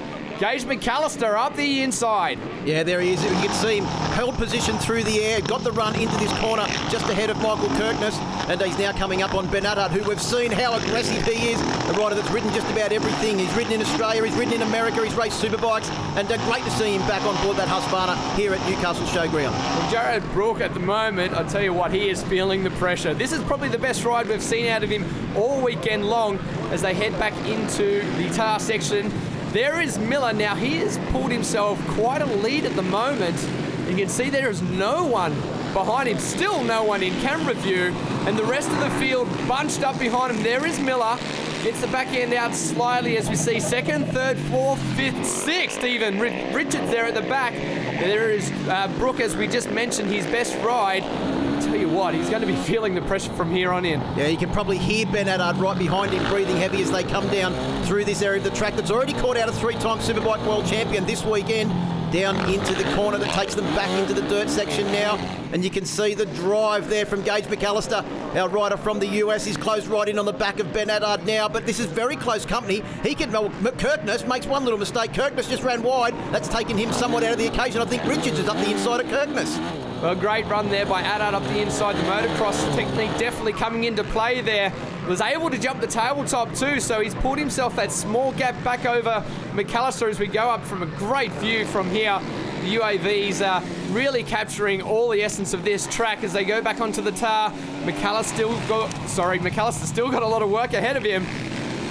Gage McAllister up the inside. Yeah, there he is. You can see him held position through the air, got the run into this corner just ahead of Michael Kirkness, and he's now coming up on Ben Attard, who we've seen how aggressive he is, a rider that's ridden just about everything. He's ridden in Australia, he's ridden in America, he's raced superbikes, and great to see him back on board that Husqvarna here at Newcastle Showground. Well, Jared Brook at the moment, I'll tell you what, he is feeling the pressure. This is probably the best ride we've seen out of him all weekend long as they head back into the tar section. There is Miller. Now, he has pulled himself quite a lead at the moment. You can see there is no one behind him, still no one in camera view, and the rest of the field bunched up behind him. There is Miller. Gets the back end out slightly as we see 2nd, 3rd, 4th, 5th, 6th even. Richards there at the back. There is Brook, as we just mentioned, his best ride. Tell you what, he's going to be feeling the pressure from here on in. Yeah, you can probably hear Ben Attard right behind him, breathing heavy as they come down through this area of the track that's already caught out a 3-time Superbike World Champion this weekend. down into the corner that takes them back into the dirt section now. And you can see the drive there from Gage McAllister. Our rider from the US is closed right in on the back of Ben Haddad now, but this is very close company. He can, Kirkness makes one little mistake. Kirkness just ran wide. That's taken him somewhat out of the occasion. I think Richards is up the inside of Kirkness. Well, great run there by Haddad up the inside. The motocross technique definitely coming into play there. Was able to jump the tabletop too, so he's pulled himself that small gap back over McAllister as we go up from a great view from here. The UAVs are really capturing all the essence of this track as they go back onto the tar. McAllister still got a lot of work ahead of him,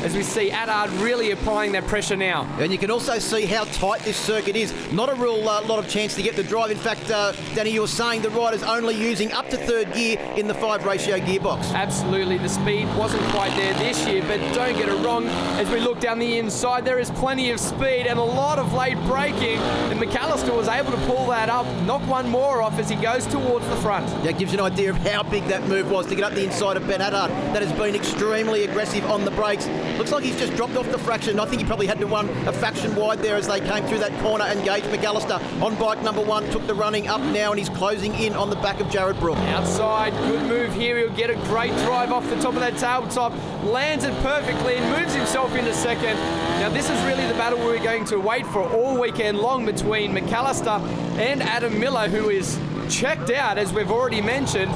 as we see Haddad really applying that pressure now. And you can also see how tight this circuit is. Not a real lot of chance to get the drive. In fact, Danny, you were saying the rider's only using up to third gear in the 5-ratio gearbox. Absolutely. The speed wasn't quite there this year, but don't get it wrong. As we look down the inside, there is plenty of speed and a lot of late braking, and McAllister was able to pull that up, knock one more off as he goes towards the front. That gives you an idea of how big that move was to get up the inside of Ben Haddad. That has been extremely aggressive on the brakes. Looks like he's just dropped off the fraction. I think he probably had to run a fraction wide there as they came through that corner, and Gage McAllister on bike number 1 took the running up now, and he's closing in on the back of Jared Brook. Outside, good move here. He'll get a great drive off the top of that tabletop, lands it perfectly and moves himself into second. Now this is really the battle we're going to wait for all weekend long between McAllister and Adam Miller, who is checked out, as we've already mentioned.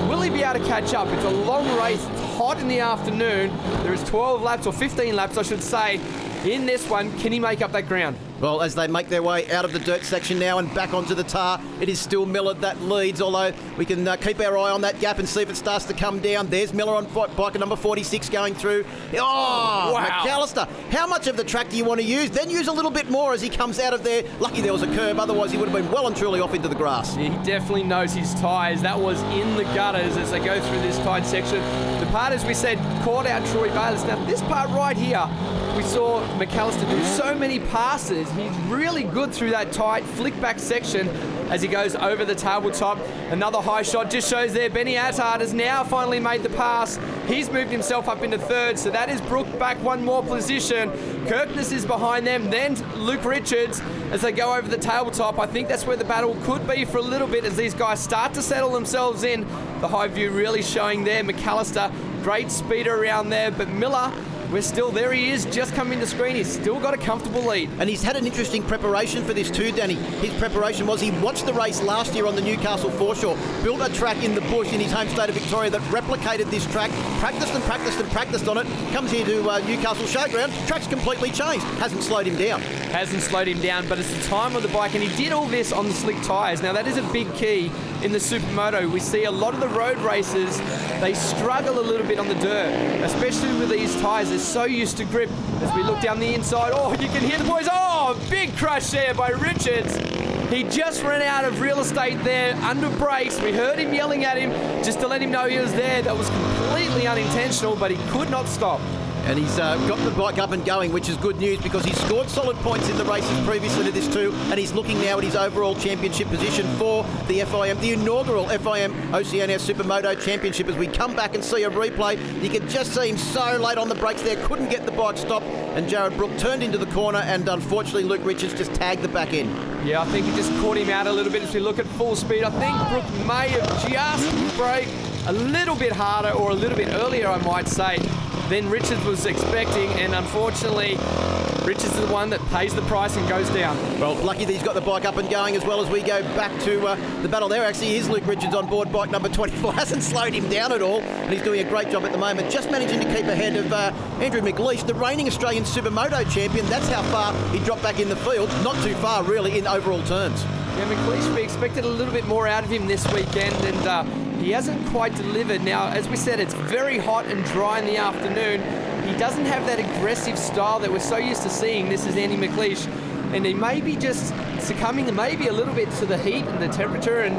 Will he be able to catch up? It's a long race. It's hot in the afternoon. There is 12 laps, or 15 laps, I should say, in this one. Can he make up that ground? Well, as they make their way out of the dirt section now and back onto the tar, it is still Miller that leads, although we can keep our eye on that gap and see if it starts to come down. There's Miller on bike number 46 going through. Oh, wow. McAllister, how much of the track do you want to use? Then use a little bit more as he comes out of there. Lucky there was a curb, otherwise he would have been well and truly off into the grass. Yeah, he definitely knows his tyres. That was in the gutters as they go through this tight section. The part, as we said, caught out Troy Bayliss. Now, this part right here, we saw McAllister do so many passes. He's really good through that tight flick back section as he goes over the tabletop. Another high shot just shows there. Benny Attard has now finally made the pass. He's moved himself up into third, so that is Brook back one more position. Kirkness is behind them, then Luke Richards as they go over the tabletop. I think that's where the battle could be for a little bit as these guys start to settle themselves in. The high view really showing there. McAllister, great speeder around there, but Miller, we're still there. He is just coming to screen. He's still got a comfortable lead. And he's had an interesting preparation for this too, Danny. His preparation was he watched the race last year on the Newcastle foreshore, built a track in the bush in his home state of Victoria that replicated this track, practiced and practiced and practiced on it, comes here to Newcastle Showground, track's completely changed. Hasn't slowed him down. Hasn't slowed him down, but it's the time on the bike, and he did all this on the slick tyres. Now that is a big key in the Supermoto. We see a lot of the road races, they struggle a little bit on the dirt, especially with these tyres. They're so used to grip. As we look down the inside, oh, you can hear the boys. Oh, big crash there by Richards. He just ran out of real estate there under brakes. We heard him yelling at him just to let him know he was there. That was completely unintentional, but he could not stop. And he's got the bike up and going, which is good news because he's scored solid points in the races previously to this too, and he's looking now at his overall championship position for the FIM, the inaugural FIM Oceania Supermoto Championship. As we come back and see a replay, you can just see him so late on the brakes there, couldn't get the bike stopped, and Jared Brook turned into the corner, and unfortunately Luke Richards just tagged the back end. Yeah, I think he just caught him out a little bit as we look at full speed. I think Brook may have just braked a little bit harder or a little bit earlier, I might say, than Richards was expecting, and unfortunately Richards is the one that pays the price and goes down. Well, lucky that he's got the bike up and going as well as we go back to the battle there. Actually, is Luke Richards on board bike number 24. Hasn't slowed him down at all, and he's doing a great job at the moment. Just managing to keep ahead of Andrew McLeish, the reigning Australian Supermoto champion. That's how far he dropped back in the field. Not too far, really, in overall terms. Yeah, McLeish, we expected a little bit more out of him this weekend, and he hasn't quite delivered. Now, as we said, it's very hot and dry in the afternoon. He doesn't have that aggressive style that we're so used to seeing. This is Andy McLeish, and he may be just succumbing maybe a little bit to the heat and the temperature and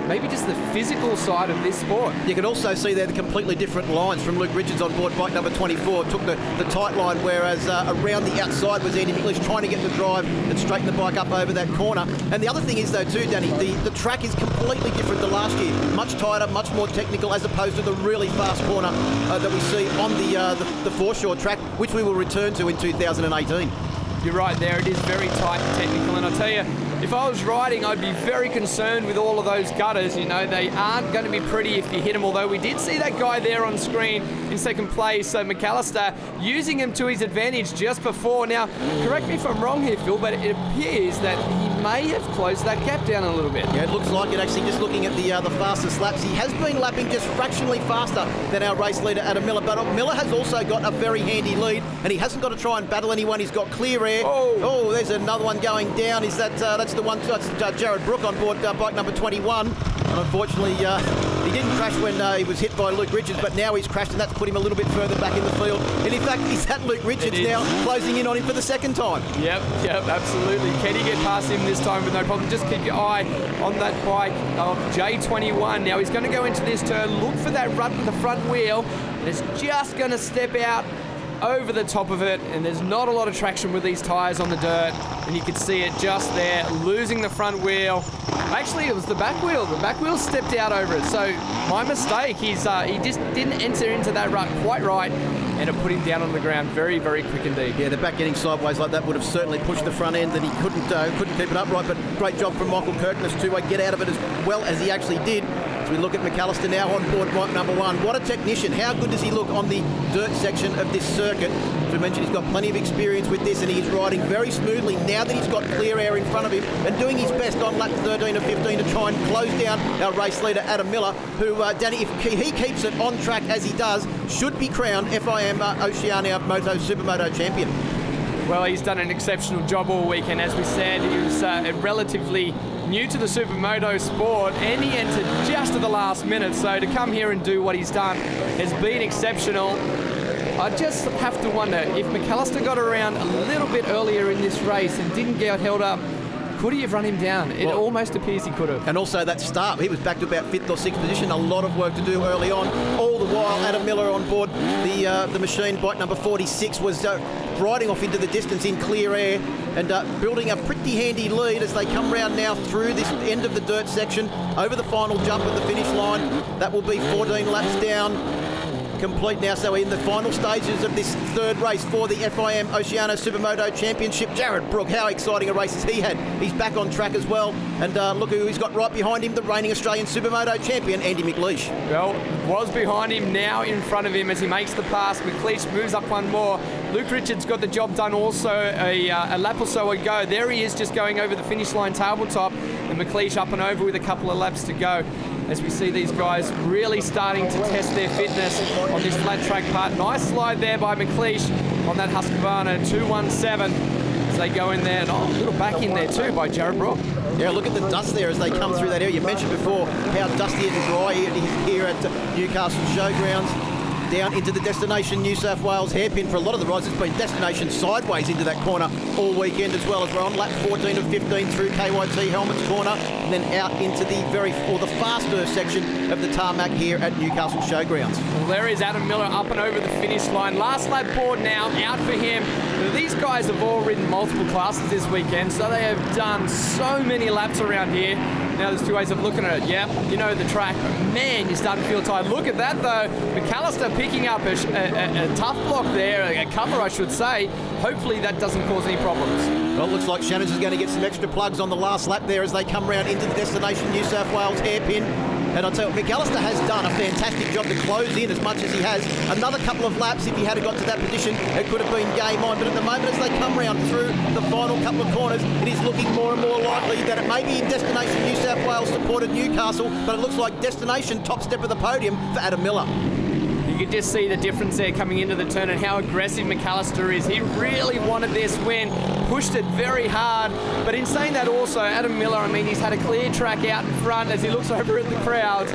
maybe just the physical side of this sport. You can also see there the completely different lines from Luke Richards on board bike number 24. Took the tight line, whereas around the outside was Andy McLeish trying to get the drive and straighten the bike up over that corner. And the other thing is, though, too, Danny, the track is completely different to last year. Much tighter, much more technical, as opposed to the really fast corner that we see on the foreshore track, which we will return to in 2018. You're right there, it is very tight and technical, and I'll tell you, if I was riding, I'd be very concerned with all of those gutters. You know, they aren't going to be pretty if you hit them, although we did see that guy there on screen in second place, so McAllister using him to his advantage just before. Now, correct me if I'm wrong here, Phil, but it appears that he may have closed that gap down a little bit. Yeah, it looks like it actually. Just looking at the fastest laps, he has been lapping just fractionally faster than our race leader Adam Miller, but Miller has also got a very handy lead, and he hasn't got to try and battle anyone. He's got clear air. Oh, there's another one going down. Is that that's the one? That's Jared Brook on board bike number 21. And unfortunately, he didn't crash when he was hit by Luke Richards, but now he's crashed, and that's put him a little bit further back in the field. And in fact, is that Luke Richards now closing in on him for the second time? Yep, absolutely. Can he get past him this time with no problem? Just keep your eye on that bike of J21. Now he's going to go into this turn, look for that rut with the front wheel, and it's just going to step out over the top of it, and there's not a lot of traction with these tyres on the dirt, and you can see it just there, losing the front wheel. Actually, it was the back wheel. The back wheel stepped out over it, so my mistake. He just didn't enter into that rut quite right, and it put him down on the ground very, very quick indeed. Yeah, the back getting sideways like that would have certainly pushed the front end, and he couldn't keep it upright, but great job from Michael Kirkness to get out of it as well as he actually did. As we look at McAllister now on board bike number 1. What a technician. How good does he look on the dirt section of this circuit? As we mentioned, he's got plenty of experience with this, and he's riding very smoothly now that he's got clear air in front of him, and doing his best on lap 13 and 15 to try and close down our race leader Adam Miller, who, Danny, if he keeps it on track as he does, should be crowned FIM Oceania Moto Supermoto champion. Well, he's done an exceptional job all weekend. As we said, he was relatively new to the supermoto sport, and he entered just at the last minute. So to come here and do what he's done has been exceptional. I just have to wonder if McAllister got around a little bit earlier in this race and didn't get held up, could he have run him down? It almost appears he could have. And also that start, he was back to about 5th or 6th position. A lot of work to do early on. All the while, Adam Miller on board the machine, bike number 46, was riding off into the distance in clear air and building a pretty handy lead as they come round now through this end of the dirt section, over the final jump at the finish line. That will be 14 laps down. Complete now, so we're in the final stages of this third race for the FIM Oceania Supermoto Championship. Jared Brook, how exciting a race has he had? He's back on track as well, and look who he's got right behind him, the reigning Australian Supermoto champion, Andy McLeish. Well, was behind him, now in front of him as he makes the pass. McLeish moves up one more. Luke Richards got the job done also a lap or so ago. There he is, just going over the finish line tabletop, and McLeish up and over with a couple of laps to go. As we see these guys really starting to test their fitness on this flat track part. Nice slide there by McLeish on that Husqvarna 217 as they go in there. And a little back in there too by Jared Brook. Yeah, look at the dust there as they come through that area. You mentioned before how dusty and dry it is here at Newcastle Showgrounds. Down into the destination New South Wales hairpin for a lot of the rides. It's been destination sideways into that corner all weekend as well, as we're on lap 14 of 15 through KYT Helmets Corner and then out into the faster section of the tarmac here at Newcastle Showgrounds. Well, there is Adam Miller up and over the finish line. Last lap board now out for him. Now, these guys have all ridden multiple classes this weekend, so they have done so many laps around here. Now there's two ways of looking at it. Yeah, you know the track, but man, you're starting to feel tired. Look at that though. McAllister picking up a tough block there, a cover I should say. Hopefully that doesn't cause any problems. Well, it looks like Shannon's is going to get some extra plugs on the last lap there as they come round into the destination New South Wales hairpin. And I'll tell you, McAllister has done a fantastic job to close in as much as he has. Another couple of laps, if he had got to that position, it could have been game on. But at the moment, as they come round through the final couple of corners, it is looking more and more likely that it may be in destination New South Wales supported Newcastle, but it looks like destination top step of the podium for Adam Miller. You can just see the difference there coming into the turn and how aggressive McAllister is. He really wanted this win, pushed it very hard. But in saying that also, Adam Miller, I mean, he's had a clear track out in front as he looks over at the crowd.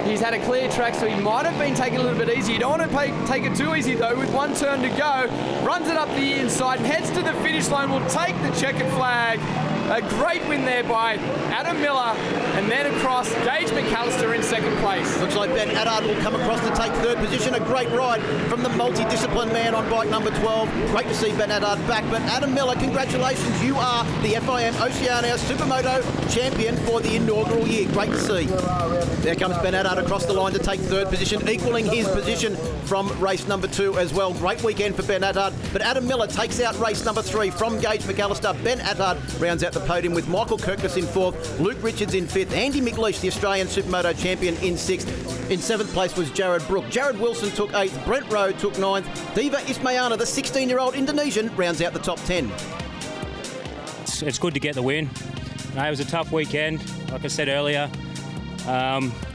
He's had a clear track, so he might have been taking a little bit easy. You don't want to take it too easy, though, with one turn to go. Runs it up the inside and heads to the finish line. Will take the checkered flag. A great win there by Adam Miller, and then across, Gage McAllister in second place. Looks like Ben Haddad will come across to take third position. A great ride from the multidiscipline man on bike number 12. Great to see Ben Haddad back. But Adam Miller, congratulations. You are the FIM Oceania Supermoto champion for the inaugural year. Great to see. There comes Ben Haddad across the line to take third position, equaling his position from race number 2 as well. Great weekend for Ben Haddad. But Adam Miller takes out race number 3 from Gage McAllister. Ben Haddad rounds out the the podium with Michael Kirkness in 4th, Luke Richards in 5th, Andy McLeish, the Australian Supermoto champion, in 6th. In 7th place was Jared Brook. Jared Wilson took 8th, Brent Rowe took 9th. Diva Ismayana, the 16-year-old Indonesian, rounds out the top 10. It's good to get the win. No, it was a tough weekend. Like I said earlier,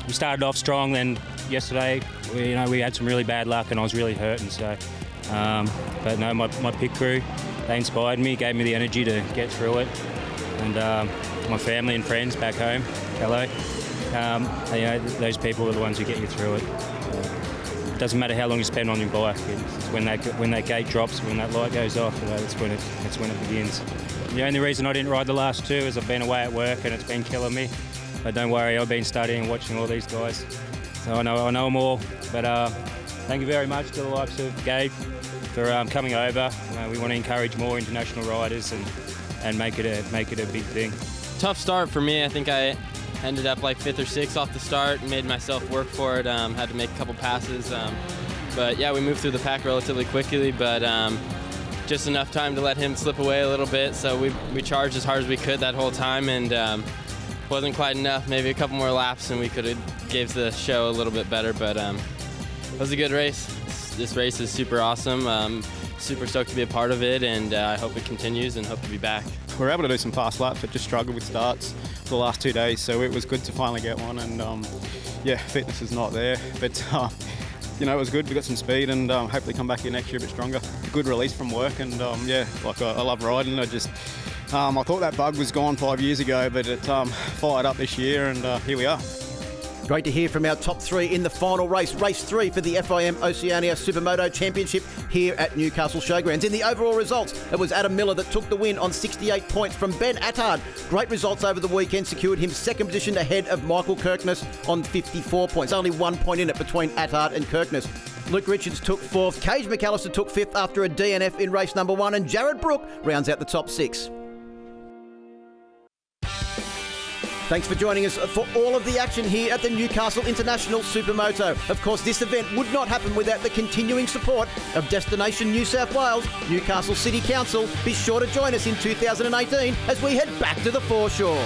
we started off strong. Then yesterday, we had some really bad luck, and I was really hurting. So, but no, my pit crew, they inspired me, gave me the energy to get through it, and my family and friends back home, hello. Those people are the ones who get you through it. It doesn't matter how long you spend on your bike. It's when that gate drops, when that light goes off, that's when it begins. The only reason I didn't ride the last two is I've been away at work and it's been killing me. But don't worry, I've been studying and watching all these guys, so I know them all. But thank you very much to the likes of Gabe for coming over. We want to encourage more international riders and make it a big thing. Tough start for me. I think I ended up like 5th or 6th off the start, made myself work for it, had to make a couple passes. But yeah, we moved through the pack relatively quickly, but just enough time to let him slip away a little bit. So we charged as hard as we could that whole time, and wasn't quite enough. Maybe a couple more laps and we could have gave the show a little bit better, but it was a good race. This race is super awesome. Super stoked to be a part of it, and I hope it continues and hope to be back. We were able to do some fast laps, but just struggled with starts for the last 2 days, so it was good to finally get one. And yeah, fitness is not there, but it was good. We got some speed, and hopefully come back here next year a bit stronger. Good release from work, and yeah, I love riding. I thought that bug was gone 5 years ago, but it fired up this year, and here we are. Great to hear from our top 3 in the final race, race 3 for the FIM Oceania Supermoto Championship here at Newcastle Showgrounds. In the overall results, it was Adam Miller that took the win on 68 points from Ben Attard. Great results over the weekend secured him 2nd position ahead of Michael Kirkness on 54 points. Only 1 point in it between Attard and Kirkness. Luke Richards took 4th, Cage McAllister took 5th after a DNF in race number 1, and Jared Brook rounds out the top 6. Thanks for joining us for all of the action here at the Newcastle International Supermoto. Of course, this event would not happen without the continuing support of Destination New South Wales, Newcastle City Council. Be sure to join us in 2018 as we head back to the foreshore.